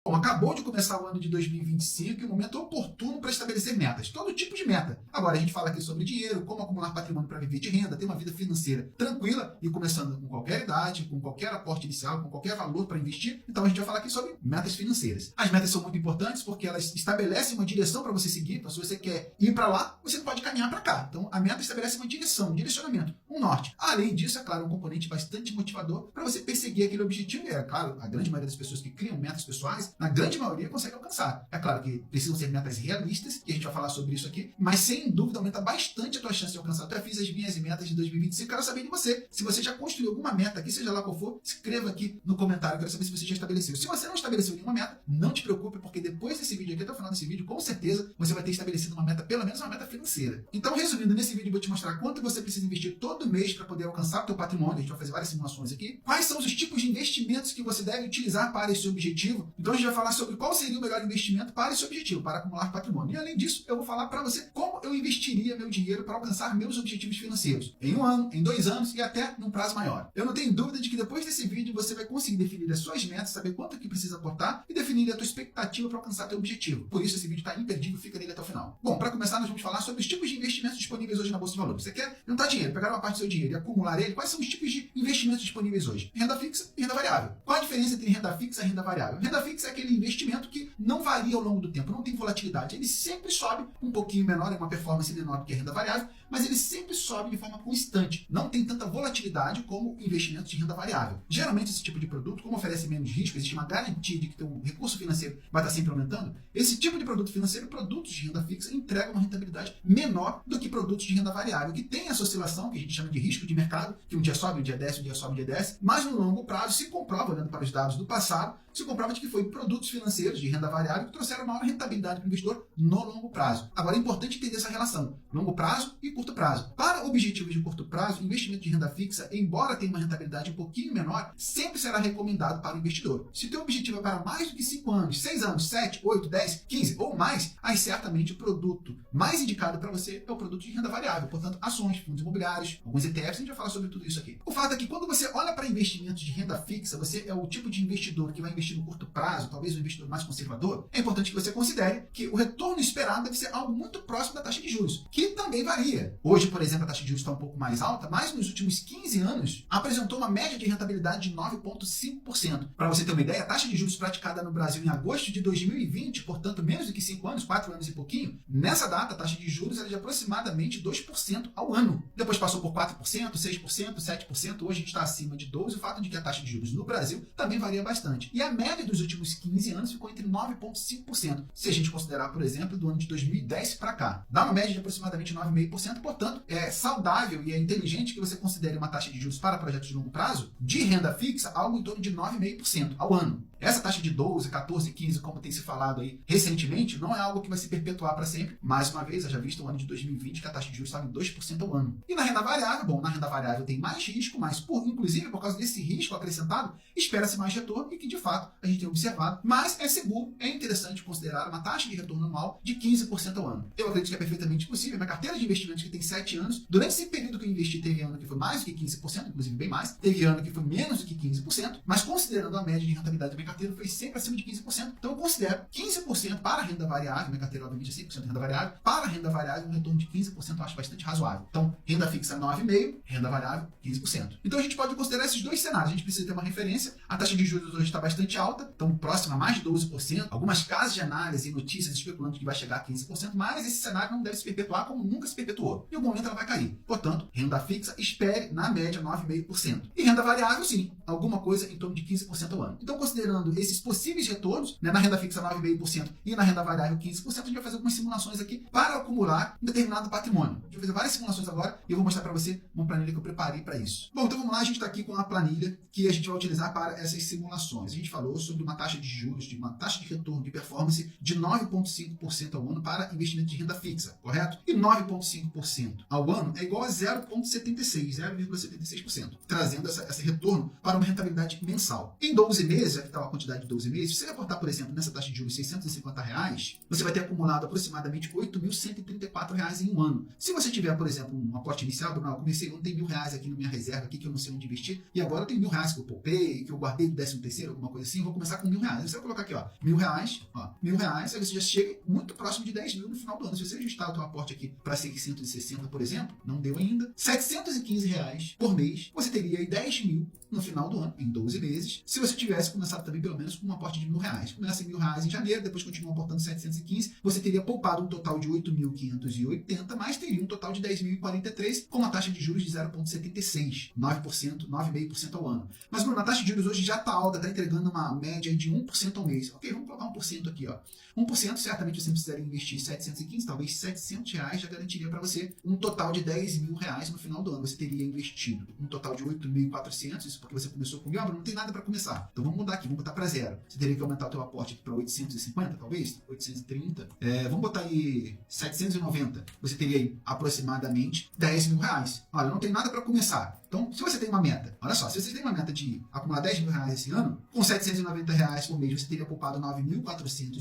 Bom, acabou de começar o ano de 2025 e o momento oportuno para estabelecer metas, todo tipo de meta. Agora a gente fala aqui sobre dinheiro, como acumular patrimônio para viver de renda, ter uma vida financeira tranquila e começando com qualquer idade, com qualquer aporte inicial, com qualquer valor para investir. Então a gente vai falar aqui sobre metas financeiras. As metas são muito importantes porque elas estabelecem uma direção para você seguir. Então se você quer ir para lá, você pode caminhar para cá. Então a meta estabelece uma direção, um direcionamento, um norte. Além disso, é claro, um componente bastante motivador para você perseguir aquele objetivo. E é claro, a grande maioria das pessoas que criam metas pessoais, na grande maioria consegue alcançar. É claro que precisam ser metas realistas, e a gente vai falar sobre isso aqui, mas sem dúvida aumenta bastante a tua chance de alcançar. Eu já fiz as minhas metas de 2025, quero saber de você. Se você já construiu alguma meta aqui, seja lá qual for, escreva aqui no comentário, quero saber se você já estabeleceu. Se você não estabeleceu nenhuma meta, não te preocupe, porque depois desse vídeo aqui, até o final desse vídeo, com certeza, você vai ter estabelecido uma meta, pelo menos uma meta financeira. Então, resumindo, nesse vídeo eu vou te mostrar quanto você precisa investir todo mês para poder alcançar o teu patrimônio. A gente vai fazer várias simulações aqui. Quais são os tipos de investimentos que você deve utilizar para esse objetivo? Então, a gente vai falar sobre qual seria o melhor investimento para esse objetivo, para acumular patrimônio. E além disso, eu vou falar para você como eu investiria meu dinheiro para alcançar meus objetivos financeiros. Em um ano, em 2 anos e até num prazo maior. Eu não tenho dúvida de que depois desse vídeo você vai conseguir definir as suas metas, saber quanto que precisa aportar e definir a tua expectativa para alcançar teu objetivo. Por isso esse vídeo está imperdível, fica nele até o final. Bom, para começar nós vamos falar sobre os tipos de investimentos disponíveis hoje na Bolsa de Valores. Você quer juntar dinheiro, pegar uma parte do seu dinheiro e acumular ele? Quais são os tipos de investimentos disponíveis hoje? Renda fixa e renda variável. Qual a diferença entre renda fixa e renda variável? Renda fixa é aquele investimento que não varia ao longo do tempo, não tem volatilidade. Ele sempre sobe um pouquinho menor, é uma performance menor do que a renda variável, mas ele sempre sobe de forma constante. Não tem tanta volatilidade como investimentos de renda variável. Geralmente esse tipo de produto, como oferece menos risco, existe uma garantia de que teu recurso financeiro vai estar sempre aumentando, esse tipo de produto financeiro, produtos de renda fixa, entregam uma rentabilidade menor do que produtos de renda variável, que tem essa oscilação, que a gente chama de risco de mercado, que um dia sobe, um dia desce, um dia sobe, um dia desce, mas no longo prazo se comprova, olhando para os dados do passado, se comprova de que foi produtos financeiros de renda variável que trouxeram maior rentabilidade para o investidor no longo prazo. Agora é importante entender essa relação, longo prazo e curto prazo. Para objetivos de curto prazo, investimento de renda fixa, embora tenha uma rentabilidade um pouquinho menor, sempre será recomendado para o investidor. Se o teu objetivo é para mais do que 5 anos, 6 anos, 7, 8, 10, 15 ou mais, aí certamente o produto mais indicado para você é o produto de renda variável, portanto ações, fundos imobiliários, alguns ETFs, a gente vai falar sobre tudo isso aqui. O fato é que quando você olha para investimentos de renda fixa, você é o tipo de investidor que vai investir no curto prazo, talvez um investidor mais conservador, é importante que você considere que o retorno esperado deve ser algo muito próximo da taxa de juros, que também varia. Hoje, por exemplo, a taxa de juros está um pouco mais alta, mas nos últimos 15 anos apresentou uma média de rentabilidade de 9,5%. Para você ter uma ideia, a taxa de juros praticada no Brasil em agosto de 2020, portanto menos do que 5 anos, 4 anos e pouquinho, nessa data a taxa de juros era de aproximadamente 2% ao ano. Depois passou por 4%, 6%, 7%, hoje a gente está acima de 12%. O fato de que a taxa de juros no Brasil também varia bastante. E a média dos últimos 15 anos ficou entre 9,5%. Se a gente considerar, por exemplo, do ano de 2010 para cá, dá uma média de aproximadamente 9,5%, portanto, é saudável e é inteligente que você considere uma taxa de juros para projetos de longo prazo de renda fixa algo em torno de 9,5% ao ano. Essa taxa de 12, 14, 15, como tem se falado aí recentemente, não é algo que vai se perpetuar para sempre. Mais uma vez, eu já visto o ano de 2020 que a taxa de juros estava em 2% ao ano. E na renda variável, bom, na renda variável tem mais risco, mas inclusive por causa desse risco acrescentado, espera-se mais retorno e que de fato a gente tem observado, mas é seguro, é interessante considerar uma taxa de retorno anual de 15% ao ano. Eu acredito que é perfeitamente possível. Minha carteira de investimentos que tem 7 anos, durante esse período que eu investi, teve ano que foi mais do que 15%, inclusive bem mais, teve ano que foi menos do que 15%, mas considerando a média de rentabilidade da minha carteira, foi sempre acima de 15%. Então eu considero 15% para a renda variável, minha carteira obviamente é 100% renda variável, para a renda variável um retorno de 15% eu acho bastante razoável. Então, renda fixa 9,5%, renda variável 15%. Então a gente pode considerar esses dois cenários, a gente precisa ter uma referência, a taxa de juros hoje está bastante alta, então próxima a mais de 12%, algumas casas de análise e notícias especulando que vai chegar a 15%, mas esse cenário não deve se perpetuar como nunca se perpetuou. Em algum momento ela vai cair. Portanto, renda fixa, espere na média 9,5%. E renda variável, sim, alguma coisa em torno de 15% ao ano. Então, considerando esses possíveis retornos, né, na renda fixa 9,5% e na renda variável 15%, a gente vai fazer algumas simulações aqui para acumular um determinado patrimônio. A gente vai fazer várias simulações agora e eu vou mostrar para você uma planilha que eu preparei para isso. Bom, então vamos lá, a gente está aqui com a planilha que a gente vai utilizar para essas simulações. A gente falou sobre uma taxa de juros, de uma taxa de retorno de performance de 9,5% ao ano para investimento de renda fixa, correto? E 9,5% ao ano é igual a 0,76%, trazendo esse retorno para uma rentabilidade mensal. Em 12 meses, aqui está a quantidade de 12 meses, se você reportar, por exemplo, nessa taxa de juros R$650, você vai ter acumulado aproximadamente R$8.134 em um ano. Se você tiver, por exemplo, um aporte inicial, eu comecei, eu não tenho R$1.000 aqui na minha reserva aqui, que eu não sei onde investir, e agora eu tenho R$1.000 que eu poupei, que eu guardei do 13º, alguma coisa assim, eu vou começar com R$1.000. Você vai colocar aqui, ó, R$1.000, R$1.000, aí você já chega muito próximo de 10 mil no final do ano. Se você ajustar o teu aporte aqui para 660, por exemplo, não deu ainda, R$715 por mês, você teria aí 10 mil no final do ano, em 12 meses, se você tivesse começado também pelo menos com um aporte de R$1.000. Começa em R$1.000 em janeiro, depois continua aportando 715, você teria poupado um total de 8.580, mas teria um total de 10.043 com uma taxa de juros de 0,76, 9%, 9,5% ao ano. Mas, Bruno, a taxa de juros hoje já está alta, está entregando uma média de 1% ao mês. Ok, vamos colocar 1% aqui, ó. 1%, certamente você precisaria investir 715, talvez R$700 já garantiria para você um total de R$10.000 no final do ano. Você teria investido um total de 8.400, isso porque você começou com 1.000, não tem nada para começar. Então vamos mudar aqui, vamos botar para zero. Você teria que aumentar o teu aporte aqui para 850, talvez, 830. Vamos botar aí 790. Você teria aí aproximadamente R$10.000. Olha, não tem nada para começar. Então, se você tem uma meta, olha só, se você tem uma meta de acumular R$10.000 esse ano, com R$790 por mês você teria poupado 9.480.